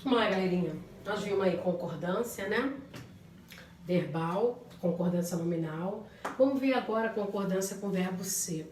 Vamos lá, galerinha. Nós vimos aí concordância, né? Verbal, concordância nominal. Vamos ver agora a concordância com o verbo ser,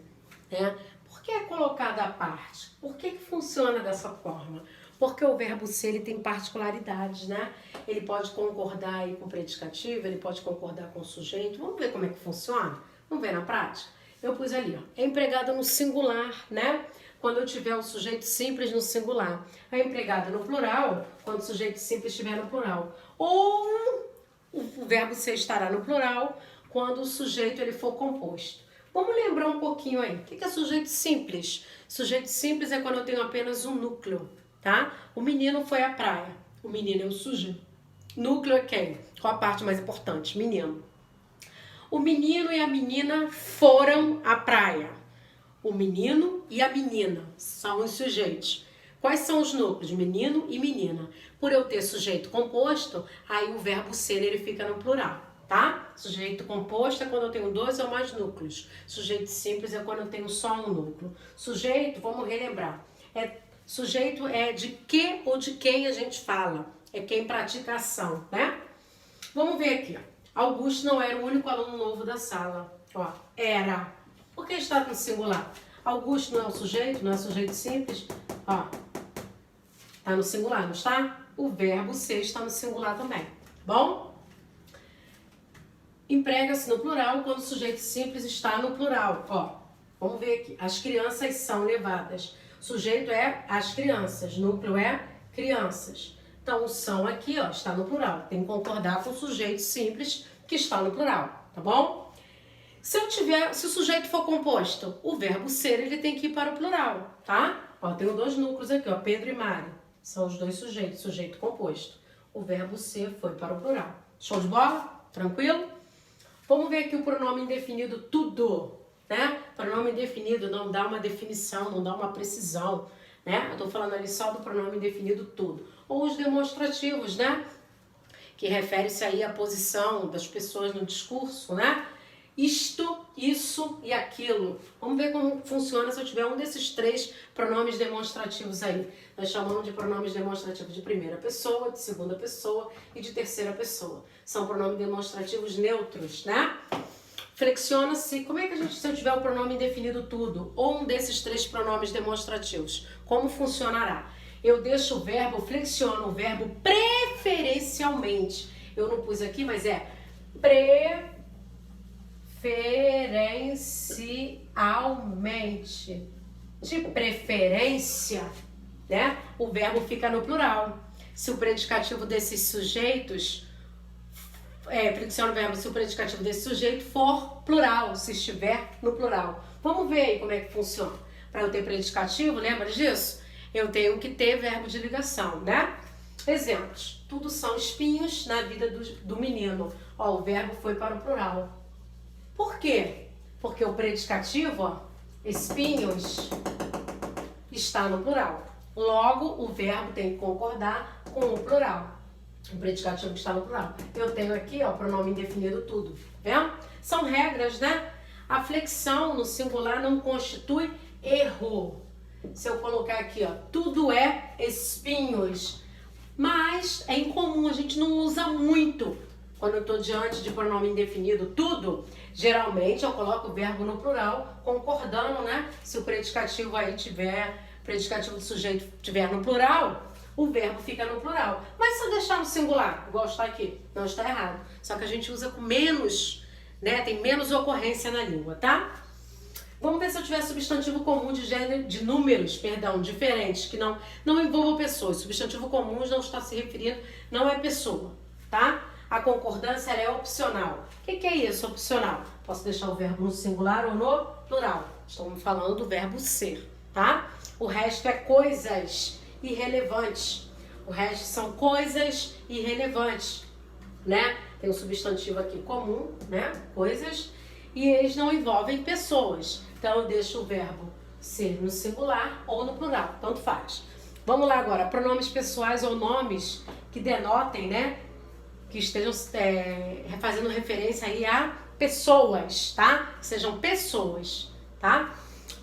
né? Por que é colocada à parte? Por que funciona dessa forma? Porque o verbo ser, ele tem particularidades, né? Ele pode concordar aí com o predicativo, ele pode concordar com o sujeito. Vamos ver como é que funciona? Vamos ver na prática? Eu pus ali, ó, é empregada no singular, né? Quando eu tiver o sujeito simples no singular. É empregada no plural, quando o sujeito simples estiver no plural. Ou o verbo ser estará no plural, quando o sujeito ele for composto. Vamos lembrar um pouquinho aí. O que é sujeito simples? Sujeito simples é quando eu tenho apenas um núcleo, tá? O menino foi à praia. O menino é o sujeito. Núcleo é quem? Qual a parte mais importante? Menino. O menino e a menina foram à praia. O menino e a menina são os sujeitos. Quais são os núcleos? Menino e menina. Por eu ter sujeito composto, aí o verbo ser ele fica no plural, tá? Sujeito composto é quando eu tenho dois ou mais núcleos. Sujeito simples é quando eu tenho só um núcleo. Sujeito, vamos relembrar. Sujeito é de que ou de quem a gente fala. É quem pratica a ação, né? Vamos ver aqui, ó. Augusto não era o único aluno novo da sala. Ó, era. Por que está no singular? Augusto não é o sujeito, não é sujeito simples. Ó, está no singular, não está? O verbo ser está no singular também. Bom? Emprega-se no plural quando o sujeito simples está no plural. Ó, vamos ver aqui. As crianças são levadas. Sujeito é as crianças, núcleo é crianças. Então, o são aqui, ó, está no plural. Tem que concordar com o sujeito simples que está no plural, tá bom? Se o sujeito for composto, o verbo ser, ele tem que ir para o plural, tá? Ó, tenho dois núcleos aqui, ó, Pedro e Mari. São os dois sujeitos, sujeito composto. O verbo ser foi para o plural. Show de bola? Tranquilo? Vamos ver aqui o pronome indefinido tudo, né? Pronome indefinido não dá uma definição, não dá uma precisão, né? Eu tô falando ali só do pronome indefinido tudo. Ou os demonstrativos, né? Que refere-se aí à posição das pessoas no discurso, né? Isto, isso e aquilo. Vamos ver como funciona se eu tiver um desses três pronomes demonstrativos aí. Nós chamamos de pronomes demonstrativos de primeira pessoa, de segunda pessoa e de terceira pessoa. São pronomes demonstrativos neutros, né? Flexiona-se. Como é que se eu tiver o pronome indefinido tudo, ou um desses três pronomes demonstrativos, como funcionará? Eu deixo o verbo, flexiono o verbo preferencialmente. Eu não pus aqui, mas é preferencialmente. De preferência, né? O verbo fica no plural. Se o predicativo desses sujeitos, flexiona o verbo se o predicativo desse sujeito for plural, se estiver no plural. Vamos ver aí como é que funciona. Para eu ter predicativo, lembra disso? Eu tenho que ter verbo de ligação, né? Exemplos. Tudo são espinhos na vida do menino. Ó, o verbo foi para o plural. Por quê? Porque o predicativo, ó, espinhos, está no plural. Logo, o verbo tem que concordar com o plural. O predicativo está no plural. Eu tenho aqui, ó, pronome indefinido tudo. Tá vendo? São regras, né? A flexão no singular não constitui erro. Se eu colocar aqui, ó, tudo é espinhos. Mas é incomum, a gente não usa muito. Quando eu estou diante de pronome indefinido tudo, geralmente eu coloco o verbo no plural, concordando, né? Se o predicativo aí predicativo do sujeito tiver no plural, o verbo fica no plural. Mas se eu deixar no singular, igual está aqui, não está errado. Só que a gente usa com menos, né? Tem menos ocorrência na língua, tá? Vamos ver se eu tiver substantivo comum de gênero, de números, diferentes, que não envolvam pessoas. Substantivo comum não está se referindo, não é pessoa, tá? A concordância é opcional. O que é isso, opcional? Posso deixar o verbo no singular ou no plural. Estamos falando do verbo ser, tá? O resto é coisas irrelevantes. O resto são coisas irrelevantes, né? Tem um substantivo aqui comum, né? Coisas. E eles não envolvem pessoas. Então, eu deixo o verbo ser no singular ou no plural, tanto faz. Vamos lá agora, pronomes pessoais ou nomes que denotem, né? Que estejam fazendo referência aí a pessoas, tá? Que sejam pessoas, tá?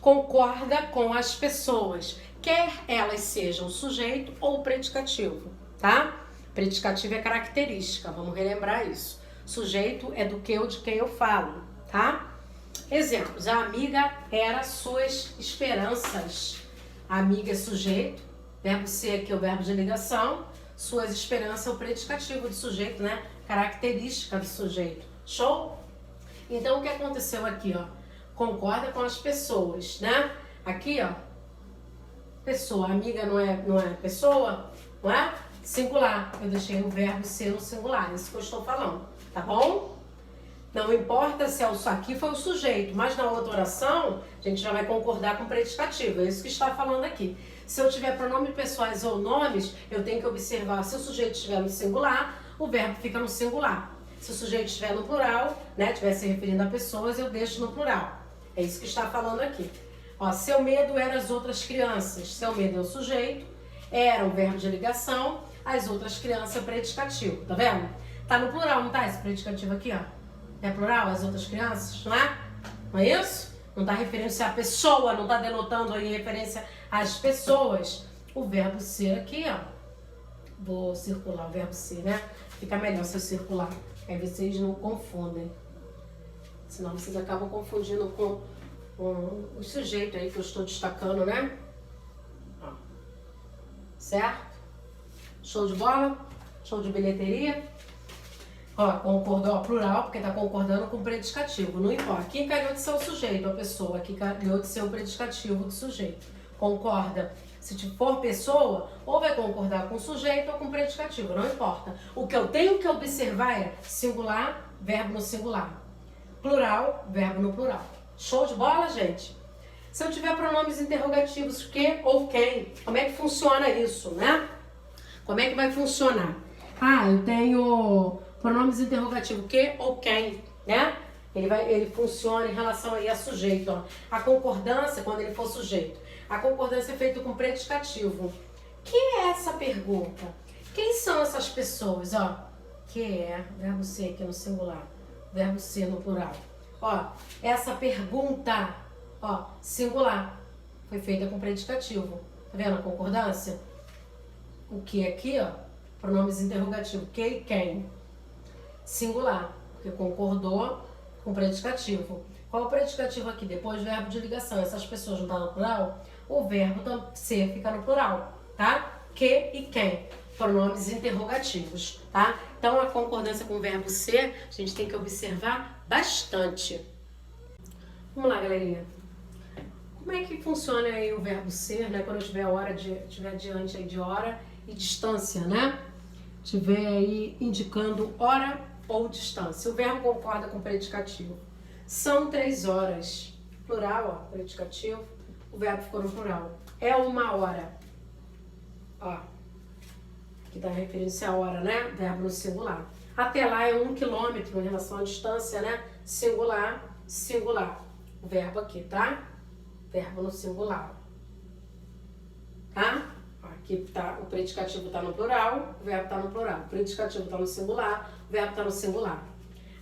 Concorda com as pessoas, quer elas sejam sujeito ou predicativo, tá? Predicativo é característica, vamos relembrar isso. Sujeito é do que ou de quem eu falo, tá? Exemplos, a amiga era suas esperanças. A amiga é sujeito, verbo ser aqui é o verbo de ligação, suas esperanças é o predicativo do sujeito, né? Característica do sujeito. Show? Então, o que aconteceu aqui, ó? Concorda com as pessoas, né? Aqui, ó, pessoa, amiga não é pessoa, não é? Singular. Eu deixei o verbo ser no singular, isso que eu estou falando, tá bom? Não importa se é isso aqui foi o sujeito, mas na outra oração, a gente já vai concordar com o predicativo, é isso que está falando aqui. Se eu tiver pronomes pessoais ou nomes, eu tenho que observar se o sujeito estiver no singular, o verbo fica no singular. Se o sujeito estiver no plural, né, estiver se referindo a pessoas, eu deixo no plural. É isso que está falando aqui. Ó, seu medo era as outras crianças. Seu medo é o sujeito, era o verbo de ligação, as outras crianças é o predicativo, tá vendo? Tá no plural, não tá esse predicativo aqui, ó? É plural, as outras crianças, não é? Não é isso? Não tá referindo-se à pessoa, não tá denotando aí referência às pessoas. O verbo ser aqui, ó. Vou circular o verbo ser, né? Fica melhor se eu circular. Aí vocês não confundem. Senão vocês acabam confundindo com o sujeito aí que eu estou destacando, né? Ó. Certo? Show de bola? Show de bilheteria? Ó, concordou, ó, plural, porque tá concordando com o predicativo. Não importa. Quem calhou de ser o sujeito, a pessoa. Aqui calhou de ser o predicativo do sujeito. Concorda? Se for pessoa, ou vai concordar com o sujeito ou com o predicativo. Não importa. O que eu tenho que observar é singular, verbo no singular. Plural, verbo no plural. Show de bola, gente? Se eu tiver pronomes interrogativos, que ou quem, como é que funciona isso, né? Como é que vai funcionar? Ah, eu tenho pronomes interrogativos, que ou quem, né? Ele funciona em relação aí a sujeito, ó. A concordância, quando ele for sujeito. A concordância é feita com predicativo. Que é essa pergunta? Quem são essas pessoas, ó? Que é, verbo ser aqui no singular, verbo ser no plural. Ó, essa pergunta, ó, singular, foi feita com predicativo. Tá vendo a concordância? O que aqui, ó, pronomes interrogativos, que e quem. Singular, porque concordou com predicativo. Qual é o predicativo aqui? Depois verbo de ligação. Essas pessoas não estão no plural, o verbo ser fica no plural, tá? Que e quem. Pronomes interrogativos, tá? Então, a concordância com o verbo ser, a gente tem que observar bastante. Vamos lá, galerinha. Como é que funciona aí o verbo ser, né? Quando eu tiver diante aí de hora e distância, né? Tiver aí indicando hora ou distância. O verbo concorda com o predicativo. São 3 horas. Plural, ó, predicativo. O verbo ficou no plural. É 1 hora. Ó. Que dá referência à hora, né? Verbo no singular. Até lá é 1 quilômetro em relação à distância, né? Singular, singular. O verbo aqui, tá? Verbo no singular. Tá? Aqui tá, o predicativo tá no plural, o verbo tá no plural. O predicativo tá no singular, o verbo tá no singular.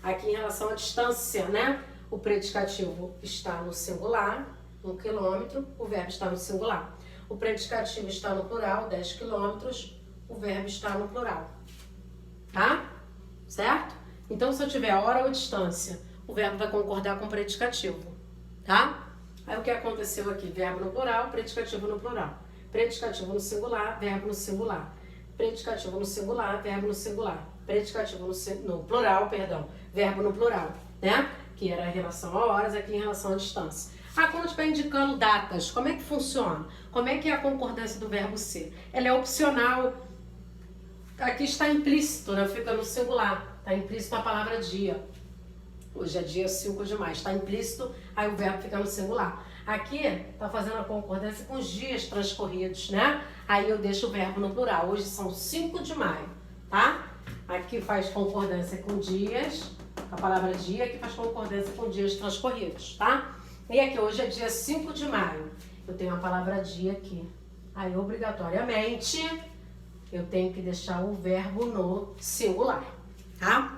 Aqui em relação à distância, né? O predicativo está no singular, 1 quilômetro, o verbo está no singular. O predicativo está no plural, 10 quilômetros, o verbo está no plural. Tá? Certo? Então, se eu tiver hora ou distância, o verbo vai concordar com o predicativo. Tá? Aí o que aconteceu aqui? Verbo no plural, predicativo no plural. Predicativo no singular, verbo no singular. Predicativo no singular, verbo no singular. Predicativo no plural, perdão, verbo no plural, né? Que era em relação a horas, aqui em relação à distância. Ah, quando estiver indicando datas, como é que funciona? Como é que é a concordância do verbo ser? Ela é opcional. Aqui está implícito, né? Fica no singular. Está implícito a palavra dia. Hoje é dia 5 de maio. Está implícito, aí o verbo fica no singular. Aqui está fazendo a concordância com os dias transcorridos, né? Aí eu deixo o verbo no plural. Hoje são 5 de maio, tá? Aqui faz concordância com dias, a palavra dia, aqui faz concordância com dias transcorridos, tá? E aqui hoje é dia 5 de maio. Eu tenho a palavra dia aqui. Aí, obrigatoriamente, eu tenho que deixar o verbo no singular, tá?